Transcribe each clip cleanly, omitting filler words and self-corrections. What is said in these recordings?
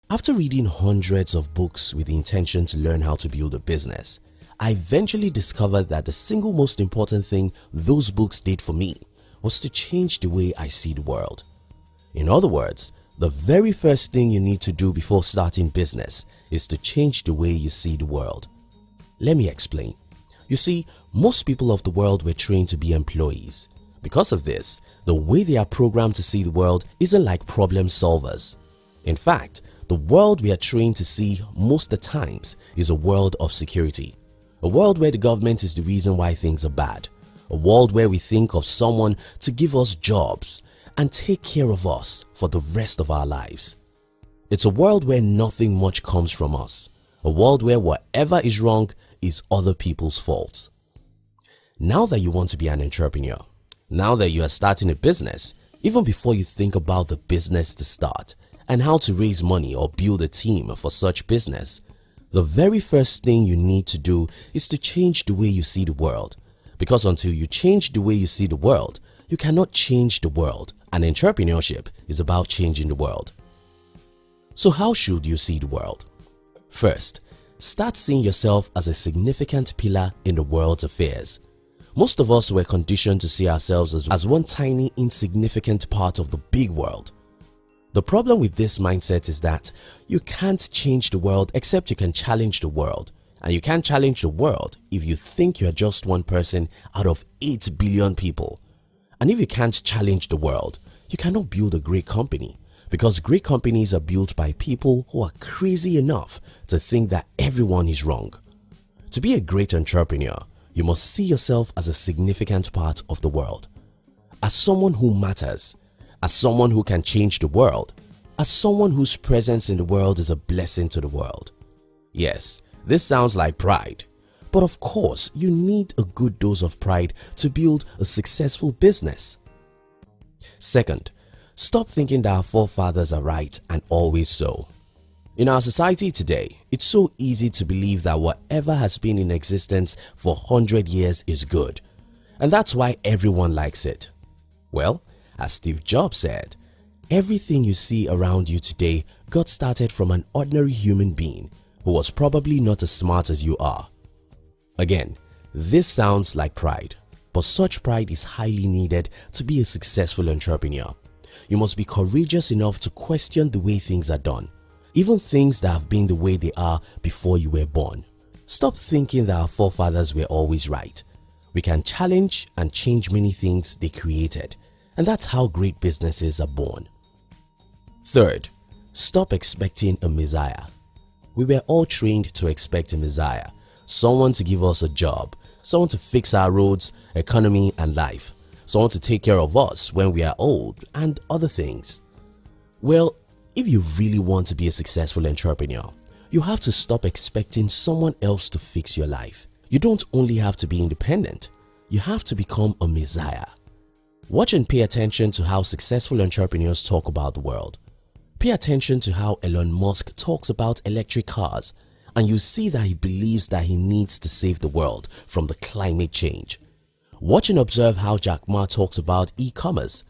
After reading hundreds of books with the intention to learn how to build a business, I eventually discovered that the single most important thing those books did for me was to change the way I see the world. In other words, the very first thing you need to do before starting business is to change the way you see the world. Let me explain. You see, most people of the world were trained to be employees. Because of this, the way they are programmed to see the world isn't like problem solvers. In fact, the world we are trained to see most of the times is a world of security. A world where the government is the reason why things are bad. A world where we think of someone to give us jobs and take care of us for the rest of our lives. It's a world where nothing much comes from us. A world where whatever is wrong is other people's faults. Now that you want to be an entrepreneur, now that you are starting a business, even before you think about the business to start and how to raise money or build a team for such business, the very first thing you need to do is to change the way you see the world. Because until you change the way you see the world, you cannot change the world, and entrepreneurship is about changing the world. So how should you see the world? First, start seeing yourself as a significant pillar in the world's affairs. Most of us were conditioned to see ourselves as one tiny, insignificant part of the big world. The problem with this mindset is that you can't change the world except you can challenge the world. And you can't challenge the world if you think you are just one person out of 8 billion people. And if you can't challenge the world, you cannot build a great company, because great companies are built by people who are crazy enough to think that everyone is wrong. To be a great entrepreneur, you must see yourself as a significant part of the world, as someone who matters, as someone who can change the world, as someone whose presence in the world is a blessing to the world. Yes, this sounds like pride, but of course you need a good dose of pride to build a successful business. Second, stop thinking that our forefathers are right and always so. In our society today, it's so easy to believe that whatever has been in existence for 100 years is good, and that's why everyone likes it. Well, as Steve Jobs said, everything you see around you today got started from an ordinary human being who was probably not as smart as you are. Again, this sounds like pride, but such pride is highly needed to be a successful entrepreneur. You must be courageous enough to question the way things are done, even things that have been the way they are before you were born. Stop thinking that our forefathers were always right. We can challenge and change many things they created, and that's how great businesses are born. Third, stop expecting a messiah. We were all trained to expect a messiah, someone to give us a job, someone to fix our roads, economy and life, someone to take care of us when we are old and other things. Well, if you really want to be a successful entrepreneur, you have to stop expecting someone else to fix your life. You don't only have to be independent, you have to become a messiah. Watch and pay attention to how successful entrepreneurs talk about the world. Pay attention to how Elon Musk talks about electric cars, and you see that he believes that he needs to save the world from the climate change. Watch and observe how Jack Ma talks about e-commerce.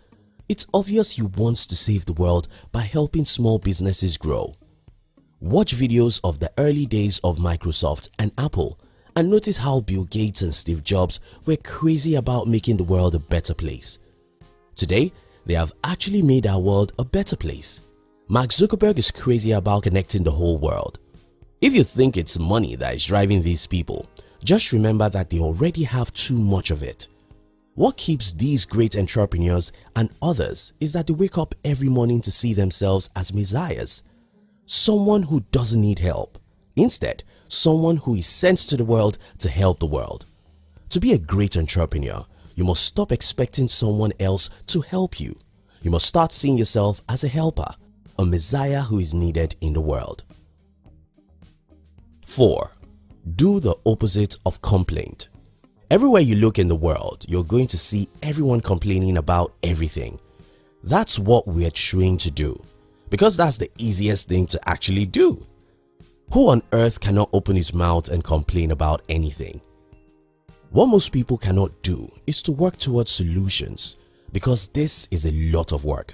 It's obvious he wants to save the world by helping small businesses grow. Watch videos of the early days of Microsoft and Apple and notice how Bill Gates and Steve Jobs were crazy about making the world a better place. Today, they have actually made our world a better place. Mark Zuckerberg is crazy about connecting the whole world. If you think it's money that is driving these people, just remember that they already have too much of it. What keeps these great entrepreneurs and others is that they wake up every morning to see themselves as messiahs. Someone who doesn't need help. Instead, someone who is sent to the world to help the world. To be a great entrepreneur, you must stop expecting someone else to help you. You must start seeing yourself as a helper, a messiah who is needed in the world. 4. Do the opposite of complaint. Everywhere you look in the world, you're going to see everyone complaining about everything. That's what we're trained to do, because that's the easiest thing to actually do. Who on earth cannot open his mouth and complain about anything? What most people cannot do is to work towards solutions, because this is a lot of work.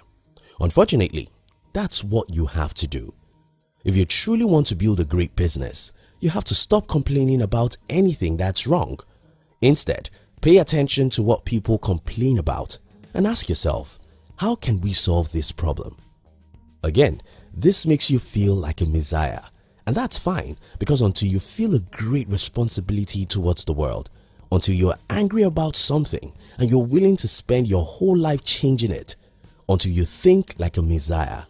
Unfortunately, that's what you have to do. If you truly want to build a great business, you have to stop complaining about anything that's wrong. Instead, pay attention to what people complain about and ask yourself, how can we solve this problem? Again, this makes you feel like a messiah, and that's fine, because until you feel a great responsibility towards the world, until you're angry about something and you're willing to spend your whole life changing it, until you think like a messiah,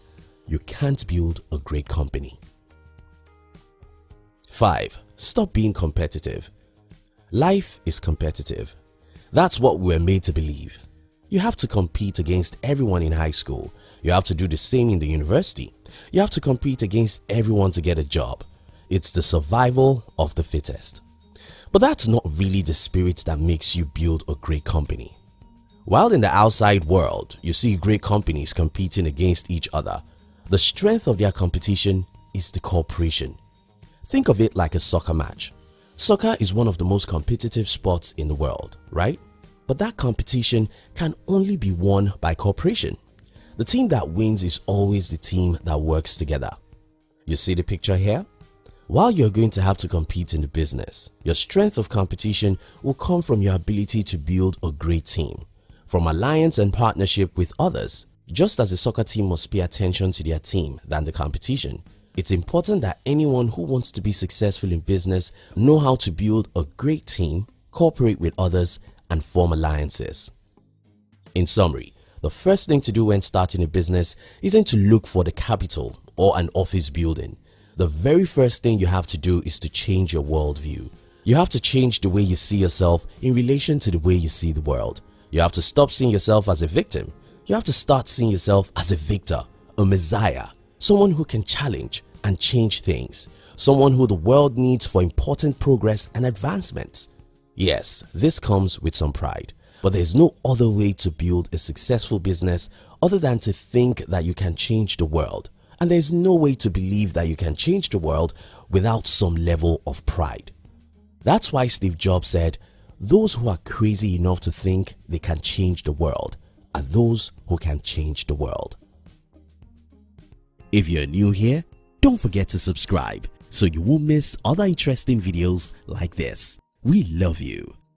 you can't build a great company. 5. Stop being competitive. Life is competitive. That's what we're made to believe. You have to compete against everyone in high school. You have to do the same in the university. You have to compete against everyone to get a job. It's the survival of the fittest. But that's not really the spirit that makes you build a great company. While in the outside world, you see great companies competing against each other, the strength of their competition is the cooperation. Think of it like a soccer match. Soccer is one of the most competitive sports in the world, right? But that competition can only be won by cooperation. The team that wins is always the team that works together. You see the picture here? While you're going to have to compete in the business, your strength of competition will come from your ability to build a great team, from alliance and partnership with others. Just as a soccer team must pay attention to their team than the competition, it's important that anyone who wants to be successful in business know how to build a great team, cooperate with others, and form alliances. In summary, the first thing to do when starting a business isn't to look for the capital or an office building. The very first thing you have to do is to change your worldview. You have to change the way you see yourself in relation to the way you see the world. You have to stop seeing yourself as a victim. You have to start seeing yourself as a victor, a messiah, someone who can challenge and change things, someone who the world needs for important progress and advancement. Yes, this comes with some pride, but there's no other way to build a successful business other than to think that you can change the world. And there's no way to believe that you can change the world without some level of pride. That's why Steve Jobs said, "Those who are crazy enough to think they can change the world are those who can change the world." If you're new here, don't forget to subscribe so you won't miss other interesting videos like this. We love you.